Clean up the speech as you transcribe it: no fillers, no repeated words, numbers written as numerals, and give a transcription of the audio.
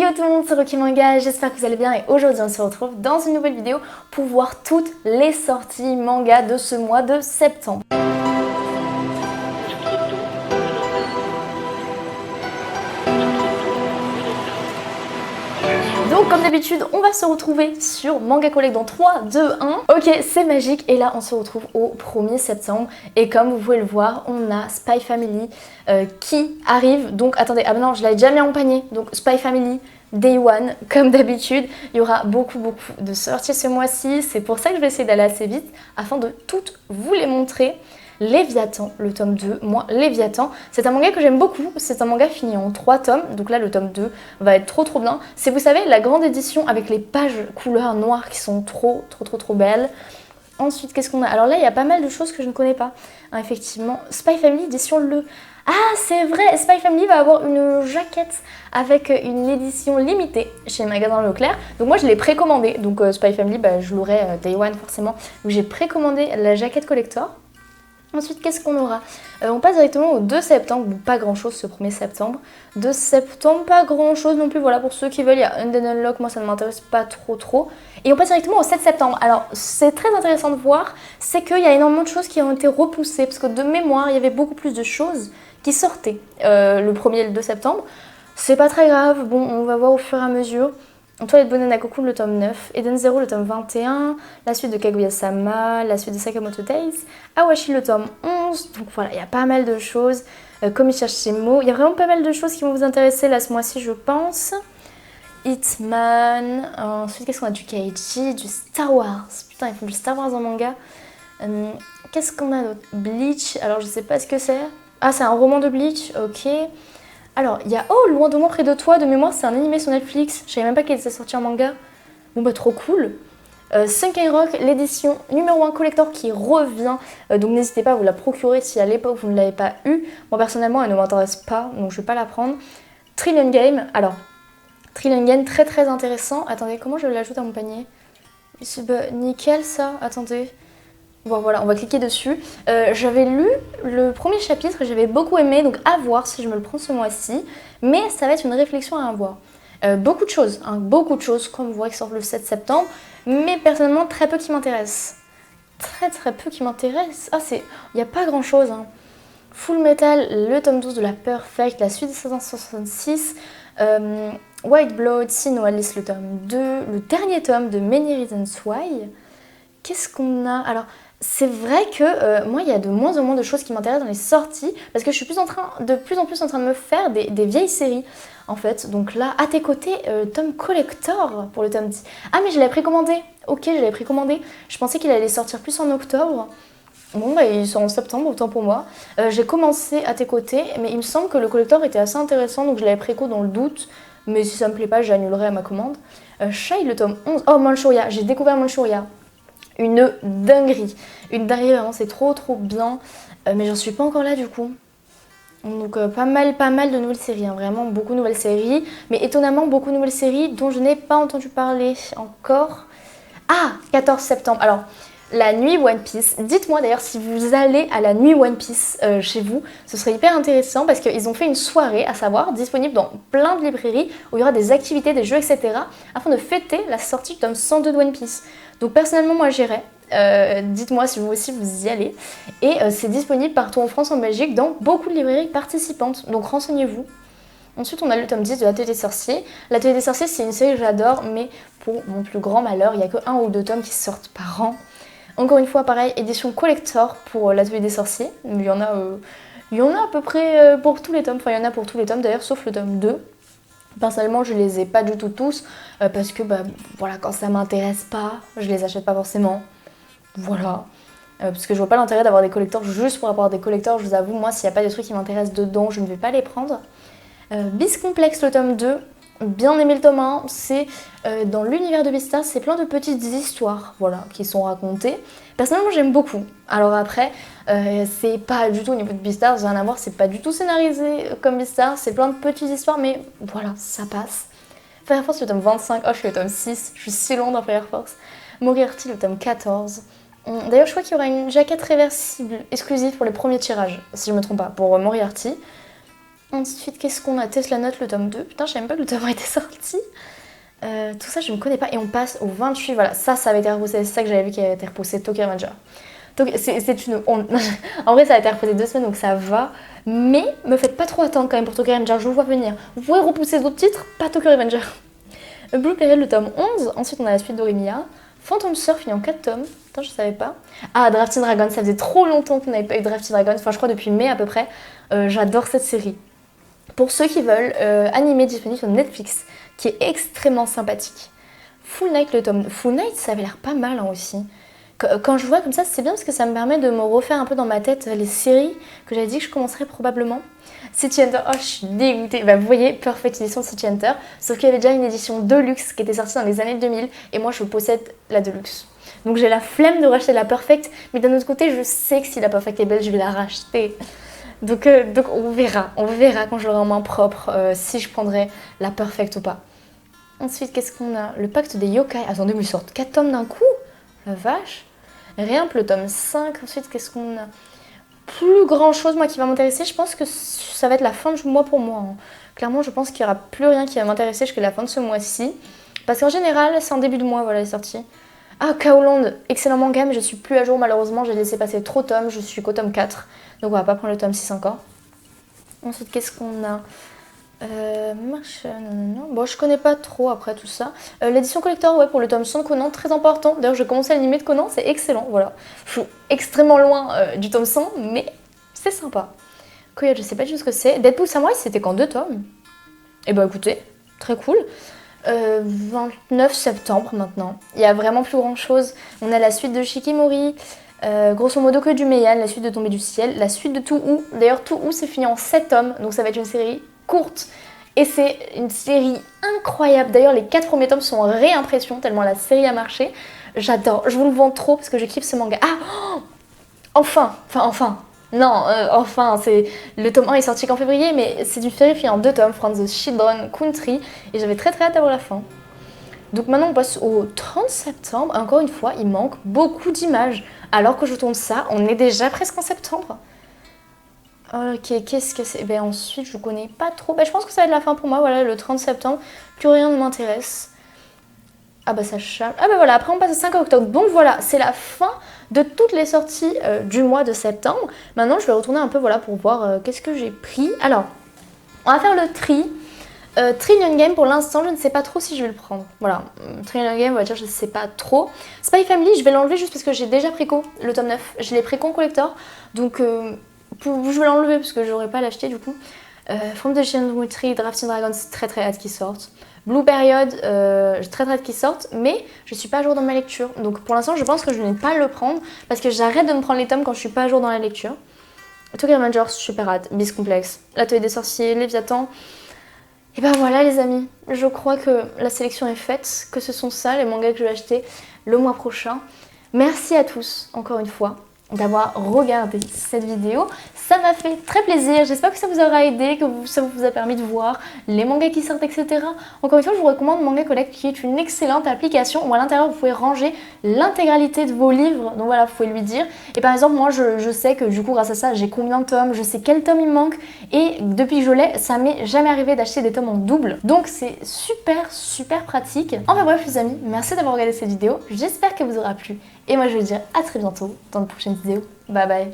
Yo tout le monde, c'est Rocky Manga, j'espère que vous allez bien et aujourd'hui on se retrouve dans une nouvelle vidéo pour voir toutes les sorties manga de ce mois de septembre. Donc comme d'habitude, on va se retrouver sur Manga Collect dans 3, 2, 1. Ok, c'est magique et là on se retrouve au 1er septembre et comme vous pouvez le voir, on a Spy Family qui arrive. Donc attendez, ah non, je l'avais déjà mis en panier. Donc Spy Family Day One, comme d'habitude, il y aura beaucoup de sorties ce mois-ci. C'est pour ça que je vais essayer d'aller assez vite afin de toutes vous les montrer. Léviathan, le tome 2, moi Léviathan, c'est un manga que j'aime beaucoup, c'est un manga fini en 3 tomes, donc là le tome 2 va être trop bien. C'est, vous savez, la grande édition avec les pages couleur noire qui sont trop belles. Ensuite, qu'est-ce qu'on a? Alors là, il y a pas mal de choses que je ne connais pas. Hein, effectivement, Spy Family édition le... Ah, c'est vrai, Spy Family va avoir une jaquette avec une édition limitée chez Magasin Leclerc. Donc moi, je l'ai précommandé. Donc Spy Family, je l'aurai Day One forcément. Donc j'ai précommandé la jaquette collector. Ensuite, qu'est-ce qu'on aura? On passe directement au 2 septembre, bon, pas grand chose ce 1er septembre. 2 septembre, pas grand chose non plus, voilà, pour ceux qui veulent, il y a Undead Unlock, moi ça ne m'intéresse pas trop. Et on passe directement au 7 septembre. Alors, c'est très intéressant de voir, c'est qu'il y a énormément de choses qui ont été repoussées, parce que de mémoire, il y avait beaucoup plus de choses qui sortaient le 1er et le 2 septembre. C'est pas très grave, bon, on va voir au fur et à mesure. Toilette Banana Cocoon le tome 9, Eden Zero le tome 21, la suite de Kaguya-sama, la suite de Sakamoto Days, Awashi le tome 11, donc voilà, il y a pas mal de choses, Komi-Shashimo, il y a vraiment pas mal de choses qui vont vous intéresser là ce mois-ci je pense. Hitman, ensuite qu'est-ce qu'on a? Du Keiichi, du Star Wars, putain ils font du Star Wars en manga. Qu'est-ce qu'on a d'autre? Bleach, alors je sais pas ce que c'est. Ah c'est un roman de Bleach, ok. Alors, il y a Oh, Loin de moi, près de toi, de mémoire, c'est un animé sur Netflix. Je savais même pas qu'il était sorti en manga. Bon, bah, trop cool. Sunken Rock, l'édition numéro 1 collector qui revient. Donc, n'hésitez pas à vous la procurer si à l'époque vous ne l'avez pas eu. Moi, personnellement, elle ne m'intéresse pas, donc je vais pas la prendre. Trillion Game, alors, Trillion Game, très intéressant. Attendez, comment je l'ajoute à mon panier? C'est nickel, ça. Attendez. Bon voilà, on va cliquer dessus. J'avais lu le premier chapitre et j'avais beaucoup aimé, donc à voir si je me le prends ce mois-ci. Mais ça va être une réflexion à avoir. Beaucoup de choses, comme vous voyez qui sortent le 7 septembre. Mais personnellement, très peu qui m'intéressent. Très peu qui m'intéressent. Ah, il n'y a pas grand-chose. Hein. Full Metal, le tome 12 de la Perfect, la suite de 766. White Blood, Sin Alice, le tome 2. Le dernier tome de Many Reasons Why. Qu'est-ce qu'on a? Alors... C'est vrai que moi, il y a de moins en moins de choses qui m'intéressent dans les sorties parce que je suis de plus en plus en train de me faire des vieilles séries en fait. Donc là, à tes côtés, tome collector pour le tome 10. Ah mais je l'avais précommandé. Ok, je l'avais précommandé. Je pensais qu'il allait sortir plus en octobre. Bon, bah il sort en septembre, autant pour moi. J'ai commencé à tes côtés, mais il me semble que le collector était assez intéressant, donc je l'avais préco dans le doute. Mais si ça me plaît pas, j'annulerai à ma commande. Shai, le tome 11. Oh, Manchuria, j'ai découvert Manchuria. Une dinguerie, vraiment, c'est trop bien, mais j'en suis pas encore là du coup. Donc pas mal de nouvelles séries, hein, vraiment beaucoup de nouvelles séries, mais étonnamment beaucoup de nouvelles séries dont je n'ai pas entendu parler encore. Ah, 14 septembre, alors la nuit One Piece, dites-moi d'ailleurs si vous allez à la nuit One Piece chez vous, ce serait hyper intéressant parce qu'ils ont fait une soirée, à savoir, disponible dans plein de librairies où il y aura des activités, des jeux, etc. afin de fêter la sortie du tome 102 de One Piece. Donc personnellement moi j'irai, dites-moi si vous aussi vous y allez. Et c'est disponible partout en France, en Belgique, dans beaucoup de librairies participantes, donc renseignez-vous. Ensuite on a le tome 10 de l'Atelier des Sorciers. L'Atelier des Sorciers c'est une série que j'adore, mais pour mon plus grand malheur, il n'y a que 1 ou 2 tomes qui sortent par an. Encore une fois pareil, édition collector pour l'Atelier des Sorciers, mais il y en a à peu près pour tous les tomes, enfin il y en a pour tous les tomes d'ailleurs, sauf le tome 2. Personnellement, je les ai pas du tout tous parce que voilà, quand ça m'intéresse pas, je les achète pas forcément. Voilà. Parce que je vois pas l'intérêt d'avoir des collecteurs juste pour avoir des collecteurs, je vous avoue, moi s'il n'y a pas des trucs qui m'intéressent dedans, je ne vais pas les prendre. Beast Complex, le tome 2, bien aimé le tome 1, c'est dans l'univers de Beastars, c'est plein de petites histoires voilà, qui sont racontées. Personnellement j'aime beaucoup. Alors après, c'est pas du tout au niveau de Beastars, rien à voir, c'est pas du tout scénarisé comme Beastars, c'est plein de petites histoires, mais voilà, ça passe. Fire Force le tome 25, oh je suis au tome 6, je suis si loin dans Fire Force. Moriarty le tome 14. D'ailleurs je crois qu'il y aura une jaquette réversible exclusive pour les premiers tirages, si je me trompe pas, pour Moriarty. Ensuite, qu'est-ce qu'on a? Tesla Note, le tome 2. Putain, je savais même pas que le tome 1 était sorti. Tout ça, je ne connais pas. Et on passe au 28. Voilà, ça avait été repoussé. C'est ça que j'avais vu qui avait été repoussé. Tokyo Revenger. C'est une honte. En vrai, ça a été repoussé 2 semaines, donc ça va. Mais me faites pas trop attendre quand même pour Tokyo Revenger. Je vous vois venir. Vous pouvez repousser d'autres titres, pas Tokyo Revenger. Blue Period, le tome 11. Ensuite, on a la suite d'Orimiya. Phantom Surf, il y a en 4 tomes. Putain, je savais pas. Ah, Drafting Dragon. Ça faisait trop longtemps qu'on n'avait pas eu Drafting Dragon. Enfin, je crois depuis mai à peu près. J'adore cette série. Pour ceux qui veulent, animé disponible sur Netflix, qui est extrêmement sympathique. Full Night, le tome. Full Night, ça avait l'air pas mal hein, aussi. Quand je vois comme ça, c'est bien parce que ça me permet de me refaire un peu dans ma tête les séries que j'avais dit que je commencerais probablement. City Hunter, oh je suis dégoûtée. Bah, vous voyez, Perfect Edition de City Hunter, sauf qu'il y avait déjà une édition Deluxe qui était sortie dans les années 2000 et moi je possède la Deluxe. Donc j'ai la flemme de racheter la Perfect, mais d'un autre côté je sais que si la Perfect est belle, je vais la racheter. Donc on verra quand je l'aurai en main propre si je prendrai la Perfect ou pas. Ensuite, qu'est-ce qu'on a? Le pacte des yokai. Attendez, mais ils sortent 4 tomes d'un coup? La vache. Rien que le tome 5. Ensuite, qu'est-ce qu'on a? Plus grand chose, moi, qui va m'intéresser. Je pense que ça va être la fin du mois pour moi. Hein. Clairement, je pense qu'il n'y aura plus rien qui va m'intéresser jusqu'à la fin de ce mois-ci. Parce qu'en général, c'est en début de mois, voilà, les sorties. Ah, Kaoland, excellent manga, mais je suis plus à jour malheureusement. J'ai laissé passer trop de tomes. Je suis qu'au tome 4. Donc, on va pas prendre le tome 6 encore. Ensuite, qu'est-ce qu'on a? Non. Bon, je connais pas trop après tout ça. L'édition collector, ouais, pour le tome 100 de Conan, très important. D'ailleurs, j'ai commencé l'animé de Conan, c'est excellent, voilà. Je suis extrêmement loin du tome 100, mais c'est sympa. Coyote, je sais pas du tout ce que c'est. Deadpool Samurai, c'était qu'en 2 tomes. Et bah écoutez, très cool. 29 septembre maintenant. Il y a vraiment plus grand chose. On a la suite de Shikimori. Grosso modo que du Meian, la suite de Tombée du ciel, la suite de Tout Ou. D'ailleurs, Tout Ou c'est fini en 7 tomes, donc ça va être une série courte. Et c'est une série incroyable. D'ailleurs, les 4 premiers tomes sont en réimpression tellement la série a marché. J'adore, je vous le vends trop parce que je kiffe ce manga. Ah, enfin. Non, enfin, c'est le tome 1 est sorti qu'en février, mais c'est une série finie en 2 tomes, From the Children Country, et j'avais très hâte d'avoir la fin. Donc maintenant on passe au 30 septembre, encore une fois il manque beaucoup d'images. Alors que je tourne ça, on est déjà presque en septembre. Ok, qu'est-ce que c'est? Ben ensuite je connais pas trop, ben je pense que ça va être la fin pour moi, voilà le 30 septembre, plus rien ne m'intéresse. Ah bah ça charge. Ah bah voilà, après on passe au 5 octobre, donc voilà, c'est la fin de toutes les sorties du mois de septembre. Maintenant je vais retourner un peu voilà pour voir qu'est-ce que j'ai pris. Alors, on va faire le tri. Trillion Game pour l'instant je ne sais pas trop si je vais le prendre. Voilà, Trillion Game on va dire je ne sais pas trop. Spy Family je vais l'enlever juste parce que j'ai déjà préco le tome 9. Je l'ai préco en collector. Donc je vais l'enlever parce que j'aurais pas à l'acheter du coup. From the Shenmue, Drafting Dragons, très hâte qu'ils sortent. Blue Period, j'ai très hâte qu'ils sortent, mais je suis pas à jour dans ma lecture. Donc pour l'instant je pense que je n'ai pas à le prendre parce que j'arrête de me prendre les tomes quand je suis pas à jour dans la lecture. Tokyo Revengers, super hâte. Beast Complex, L'Atelier des Sorciers, Léviathan. Et ben voilà les amis, je crois que la sélection est faite, que ce sont ça les mangas que je vais acheter le mois prochain. Merci à tous, encore une fois, d'avoir regardé cette vidéo. Ça m'a fait très plaisir, j'espère que ça vous aura aidé, que ça vous a permis de voir les mangas qui sortent, etc. Encore une fois, je vous recommande Manga Collect qui est une excellente application où à l'intérieur vous pouvez ranger l'intégralité de vos livres, donc voilà, vous pouvez lui dire. Et par exemple, moi je sais que du coup grâce à ça, j'ai combien de tomes, je sais quel tome il me manque et depuis que je l'ai, ça m'est jamais arrivé d'acheter des tomes en double. Donc c'est super pratique. Enfin bref les amis, merci d'avoir regardé cette vidéo, j'espère qu'elle vous aura plu. Et moi je vous dis à très bientôt dans de prochaines vidéos. Bye bye.